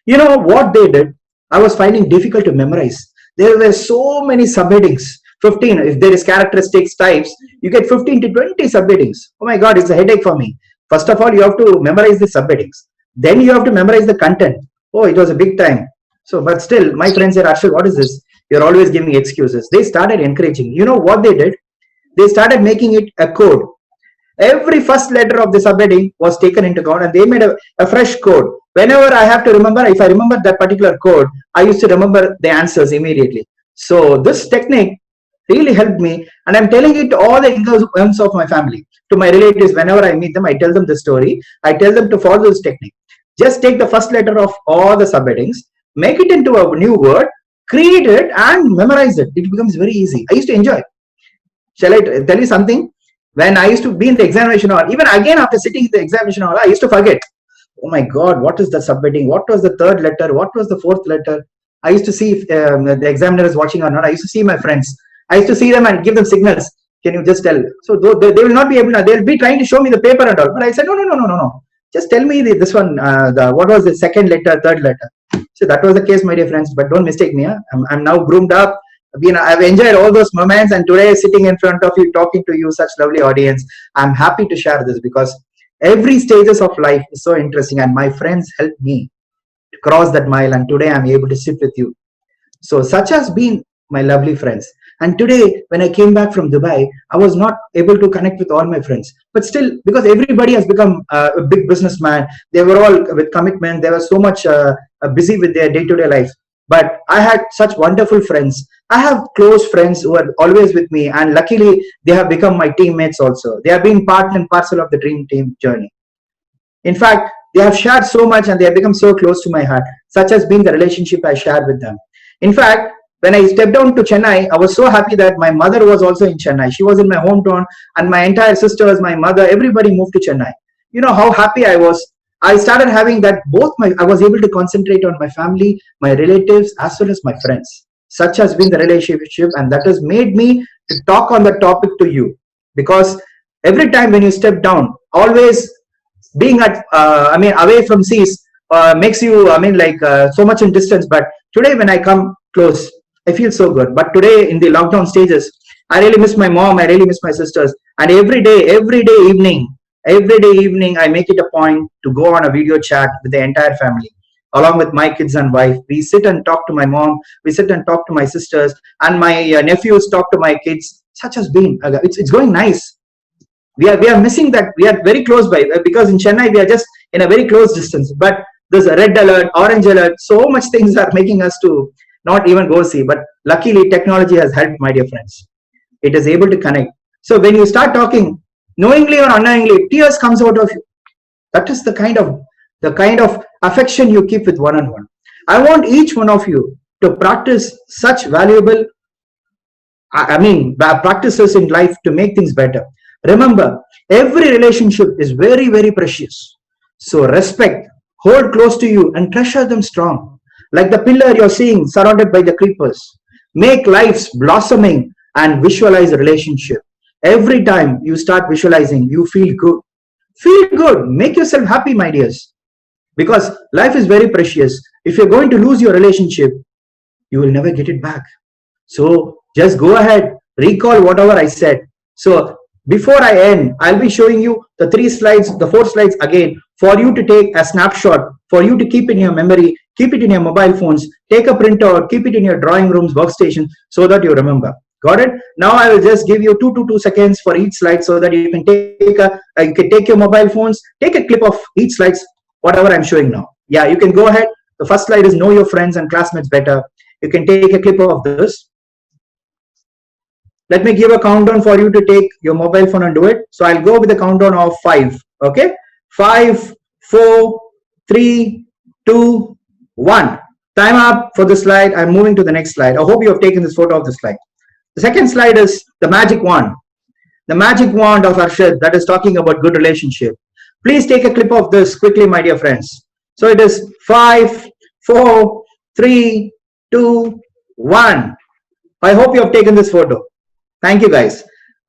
You know what they did? I was finding difficult to memorize. There were so many subheadings. 15. If there is characteristics types, you get 15 to 20 subheadings. Oh my God, it's a headache for me. First of all, you have to memorize the subheadings. Then you have to memorize the content. Oh, it was a big time. So, but still, my friends said, Arshad, what is this? You're always giving excuses. They started encouraging. You know what they did? They started making it a code. Every first letter of the subheading was taken into account, and they made a fresh code. Whenever I have to remember, if I remember that particular code, I used to remember the answers immediately. So this technique really helped me, and I'm telling it to all the members of my family, to my relatives. Whenever I meet them, I tell them the story. I tell them to follow this technique. Just take the first letter of all the subheadings, make it into a new word, create it, and memorize it. It becomes very easy. I used to enjoy. Shall I tell you something? When I used to be in the examination hall, even again after sitting in the examination hall, I used to forget. Oh my God, what is the subheading? What was the third letter? What was the fourth letter? I used to see if the examiner is watching or not. I used to see my friends. I used to see them and give them signals. Can you just tell? So they will not be able to, they'll be trying to show me the paper and all. But I said, no. Just tell me this one, what was the second letter, third letter. So that was the case, my dear friends. But don't mistake me. Huh? I'm now groomed up. I've enjoyed all those moments, and today sitting in front of you, talking to you, such lovely audience, I'm happy to share this because every stages of life is so interesting, and my friends helped me to cross that mile, and today I'm able to sit with you. So such has been my lovely friends. And today, when I came back from Dubai, I was not able to connect with all my friends. But still, because everybody has become a big businessman, they were all with commitment. They were so much busy with their day-to-day life. But I had such wonderful friends. I have close friends who are always with me, and luckily they have become my teammates also. They have been part and parcel of the dream team journey. In fact, they have shared so much and they have become so close to my heart. Such has been the relationship I shared with them. In fact, when I stepped down to Chennai, I was so happy that my mother was also in Chennai. She was in my hometown, and my entire sisters, my mother, everybody moved to Chennai. You know how happy I was. I started having that I was able to concentrate on my family, my relatives, as well as my friends. Such has been the relationship, and that has made me to talk on the topic to you. Because every time when you step down, always being at, away from seas makes you, so much in distance. But today when I come close, I feel so good. But today in the lockdown stages, I really miss my mom. I really miss my sisters. And every day evening, I make it a point to go on a video chat with the entire family, along with my kids and wife. We sit and talk to my mom. We sit and talk to my sisters, and my nephews talk to my kids. Such has been. It's going nice. We are missing that. We are very close by, because in Chennai we are just in a very close distance. But there's a red alert, orange alert. So much things are making us to not even go see. But luckily, technology has helped, my dear friends. It is able to connect. So when you start talking, knowingly or unknowingly, tears comes out of you. That is the kind of affection you keep with one on one. I want each one of you to practice such valuable, practices in life to make things better. Remember, every relationship is very, very precious. So respect, hold close to you, and treasure them strong. Like the pillar you're seeing surrounded by the creepers. Make lives blossoming and visualize a relationship. Every time you start visualizing, you feel good. Feel good. Make yourself happy, my dears. Because life is very precious. If you're going to lose your relationship, you will never get it back. So just go ahead, recall whatever I said. So before I end, I'll be showing you the 4 slides again for you to take a snapshot, for you to keep in your memory, keep it in your mobile phones, take a printout, keep it in your drawing room's workstation so that you remember. Got it? Now I will just give you 2 to 2 seconds for each slide so that you can you can take your mobile phones, take a clip of each slides, whatever I'm showing now. Yeah, you can go ahead. The first slide is know your friends and classmates better. You can take a clip of this. Let me give a countdown for you to take your mobile phone and do it. So I'll go with the countdown of 5. Okay, 5, 4, 3, 2, 1. Time up for the slide. I'm moving to the next slide. I hope you have taken this photo of the slide. The second slide is the magic wand. The magic wand of Arshad that is talking about good relationship. Please take a clip of this quickly, my dear friends. So it is 5, 4, 3, 2, 1. I hope you have taken this photo. Thank you, guys.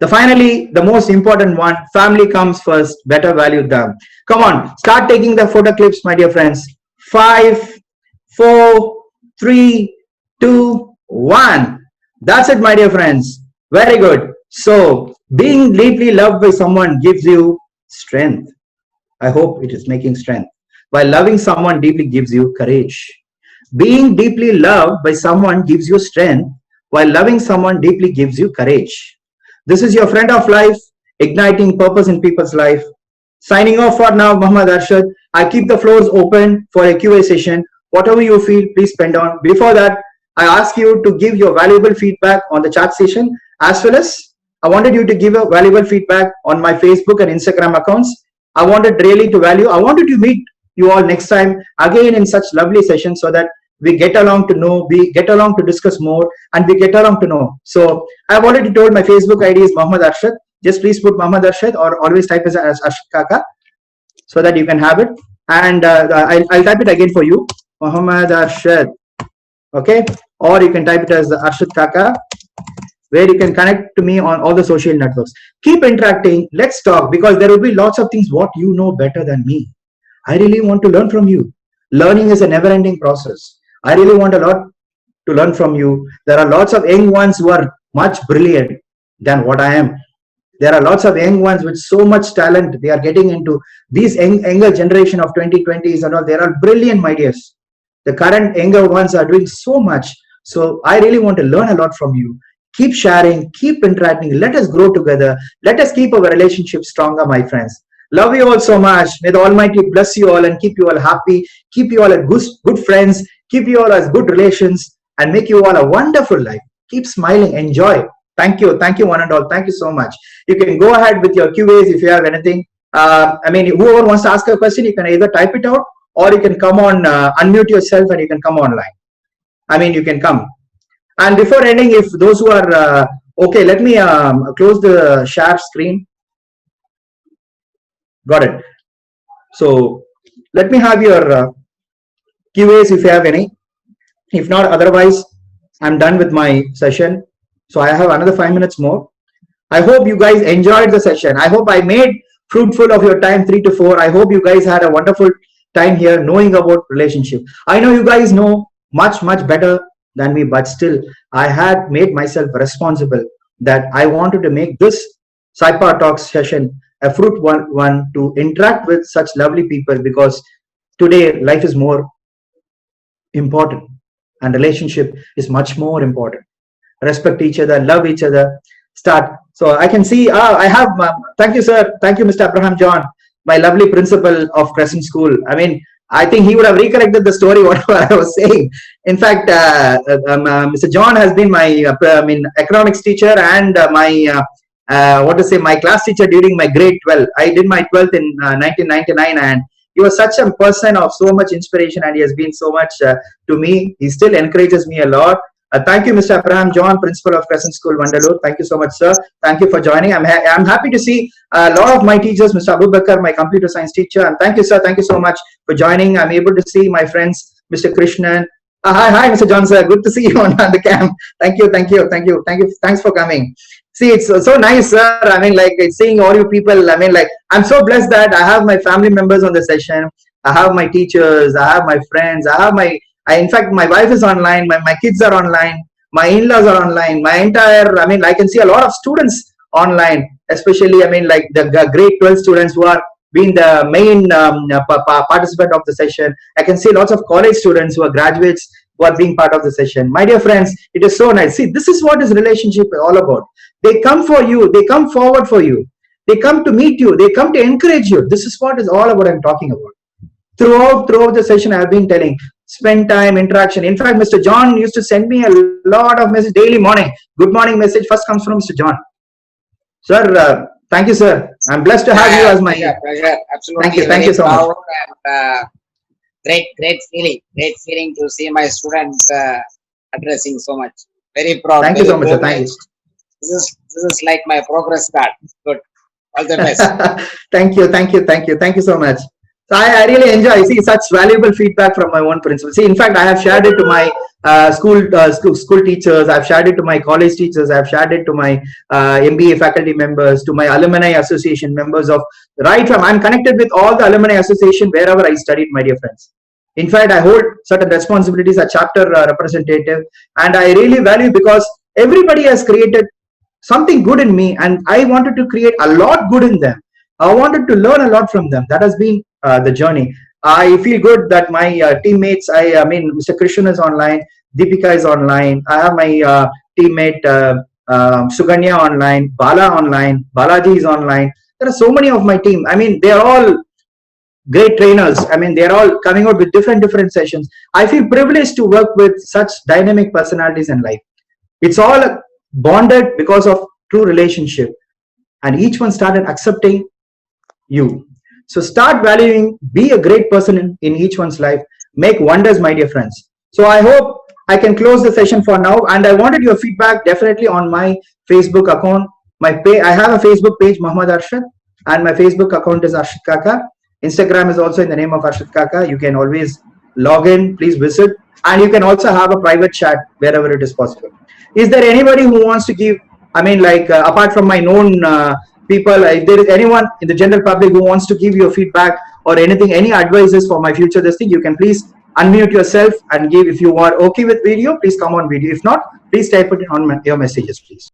Finally, the most important one, family comes first, better value them. Come on, start taking the photo clips, my dear friends. 5, 4, 3, 2, 1. That's it, my dear friends. Very good. So, being deeply loved by someone gives you strength. I hope it is making strength. While loving someone deeply gives you courage. Being deeply loved by someone gives you strength, while loving someone deeply gives you courage. This is your friend of life, igniting purpose in people's life. Signing off for now, Muhammad Arshad. I keep the floors open for a QA session. Whatever you feel, please spend on. Before that, I ask you to give your valuable feedback on the chat session, as well as I wanted you to give a valuable feedback on my Facebook and Instagram accounts. I wanted really to value. I wanted to meet you all next time again in such lovely sessions so that we get along to know, we get along to discuss more, and we get along to know. So I've already told my Facebook ID is Muhammad Arshad. Just please put Muhammad Arshad or always type as Arshad Kaka so that you can have it. And I'll type it again for you, Muhammad Arshad. Okay, or you can type it as Arshad Kaka, where you can connect to me on all the social networks. Keep interacting. Let's talk, because there will be lots of things what you know better than me. I really want to learn from you. Learning is a never-ending process. I really want a lot to learn from you. There are lots of young ones who are much brilliant than what I am. There are lots of young ones with so much talent. They are getting into these younger generation of 2020s and all. They are brilliant, my dears. The current younger ones are doing so much. So I really want to learn a lot from you. Keep sharing, keep interacting. Let us grow together. Let us keep our relationship stronger, my friends. Love you all so much. May the Almighty bless you all and keep you all happy. Keep you all as good friends. Keep you all as good relations and make you all a wonderful life. Keep smiling. Enjoy. Thank you. Thank you, one and all. Thank you so much. You can go ahead with your QAs if you have anything. I mean, whoever wants to ask a question, you can either type it out or you can come on, unmute yourself and you can come online. I mean, you can come. And before ending, if those who are, okay, let me close the share screen. Got it. So let me have your QAs if you have any. If not, otherwise, I'm done with my session. So I have another 5 minutes more. I hope you guys enjoyed the session. I hope I made fruitful of your time 3 to 4. I hope you guys had a wonderful time here knowing about relationship. I know you guys know much better than me, but still I had made myself responsible that I wanted to make this Saipa Talks session a fruit one to interact with such lovely people, because today life is more important and relationship is much more important. Respect each other, love each other. Start. So I can see, I have, thank you, sir. Thank you, Mr. Abraham John, my lovely principal of Crescent School. I mean, I think he would have recollected the story, whatever I was saying. In fact, Mr. John has been my, economics teacher and my class teacher during my grade 12. I did my 12th in 1999, and he was such a person of so much inspiration, and he has been so much to me. He still encourages me a lot. Thank you, Mr. Abraham John, Principal of Crescent School, Vandalur. Thank you so much, sir. Thank you for joining. I'm happy to see a lot of my teachers, Mr. Abu Bakar, my computer science teacher. And thank you, sir. Thank you so much for joining. I'm able to see my friends, Mr. Krishnan. Hi, Mr. John, sir. Good to see you on the cam. Thank you. Thanks for coming. See, it's so nice, sir. I mean, like, it's seeing all you people. I mean, like, I'm so blessed that I have my family members on the session. I have my teachers. I have my friends. In fact, my wife is online. My kids are online. My in-laws are online. I can see a lot of students online, especially, I mean, like the grade 12 students who are been the main participant of the session. I can see lots of college students who are graduates who are being part of the session. My dear friends, it is so nice. See, this is what is relationship all about. They come for you. They come forward for you. They come to meet you. They come to encourage you. This is what is all about I'm talking about. Throughout the session, I have been telling, spend time, interaction. In fact, Mr. John used to send me a lot of messages daily morning. Good morning message first comes from Mr. John. Sir, thank you, sir. I'm blessed to have you as my. Pleasure. Absolutely. Thank you so much. And, great feeling to see my student addressing so much. Very proud. Thank you so much, sir. Thank you. This is like my progress card. Good. All the best. Thank you so much. So I really enjoy such valuable feedback from my own principal. See, in fact, I have shared it to my school teachers. I've shared it to my college teachers. I've shared it to my MBA faculty members, to my alumni association members of right from. I'm connected with all the alumni association wherever I studied, my dear friends. In fact, I hold certain responsibilities as chapter representative, and I really value because everybody has created something good in me, and I wanted to create a lot good in them. I wanted to learn a lot from them. That has been the journey. I feel good that my teammates, I mean, Mr. Krishnan is online, Deepika is online. I have my teammate Suganya online, Bala online, Balaji is online. There are so many of my team. I mean, they are all great trainers. I mean, they're all coming out with different sessions. I feel privileged to work with such dynamic personalities in life. It's all bonded because of true relationship, and each one started accepting you. So start valuing, be a great person in each one's life, make wonders, my dear friends. So I hope I can close the session for now, and I wanted your feedback definitely on my Facebook account. I have a Facebook page, Muhammad Arshad, and my Facebook account is Arshad Kaka. Instagram is also in the name of Arshad Kaka. You can always log in, please visit, and you can also have a private chat wherever it is possible. Is there anybody who wants to give, I mean, like apart from my known people, if there is anyone in the general public who wants to give your feedback or anything, any advices for my future this thing, you can please unmute yourself and give. If you are okay with video, please come on video. If not, please type it on your messages, please.